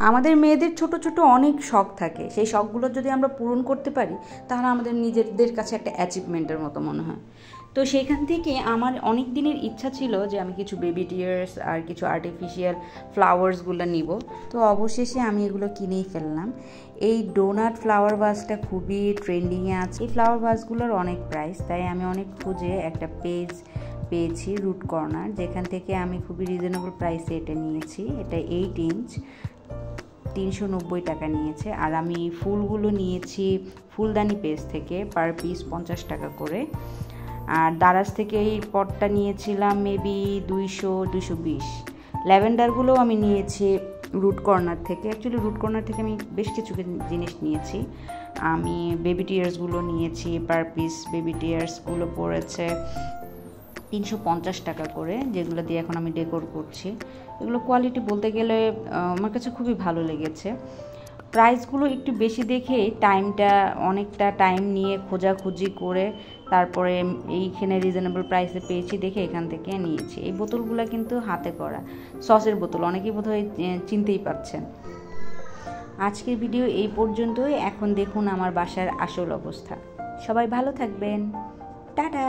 আমাদের মেয়েদের ছোট ছোট অনেক শখ থাকে, সেই শখগুলো যদি আমরা পূরণ করতে পারি তাহলে আমাদের নিজেদের কাছে একটা অ্যাচিভমেন্টের মতো মনে হয়। তো সেইখান থেকে আমার অনেক দিনের ইচ্ছা ছিল যে আমি কিছু বেবি টিয়ার্স আর কিছু আর্টিফিশিয়াল ফ্লাওয়ার্সগুলো নিব। তো অবশেষে আমি এগুলো কিনেই ফেললাম। এই ডোনাট ফ্লাওয়ার ভাসটা খুবই ট্রেন্ডিংয়ে আছে। এই ফ্লাওয়ার ভাসগুলোর অনেক প্রাইস, তাই আমি অনেক খুঁজে একটা পেজ পেয়েছি, রুট কর্নার, যেখান থেকে আমি খুবই রিজনেবল প্রাইসে এটা নিয়েছি। এটা 8 ইঞ্চ, 390 টাকা নিয়েছে। আর আমি ফুলগুলো নিয়েছি ফুলদানি পেজ থেকে, পার পিস 50 টাকা করে। আর দারাজ থেকে এই পটটা নিয়েছিলাম মেবি 200-220। ল্যাভেন্ডারগুলোও আমি নিয়েছি রুট কর্নার থেকে। অ্যাকচুয়ালি রুট কর্নার থেকে আমি বেশ কিছু জিনিস নিয়েছি। আমি বেবি টিয়ার্সগুলো নিয়েছি, পার পিস বেবি টিয়ার্সগুলো পড়েছে 350 টাকা করে, যেগুলো দিয়ে এখন আমি ডেকোর করছি। এগুলো কোয়ালিটি বলতে গেলে আমার কাছে খুবই ভালো লেগেছে। প্রাইসগুলো একটু বেশি দেখে অনেকটা টাইম নিয়ে খোঁজাখুঁজি করে তারপরে এইখানে রিজনেবল প্রাইসে পেয়েছি দেখে এখান থেকে নিয়েছি। এই বোতলগুলো কিন্তু হাতে করা সসের বোতল, অনেকেই বোধহয় চিনতেই পারছেন। আজকের ভিডিও এই পর্যন্তই। এখন দেখুন আমার বাসার আসল অবস্থা। সবাই ভালো থাকবেন, টাটা।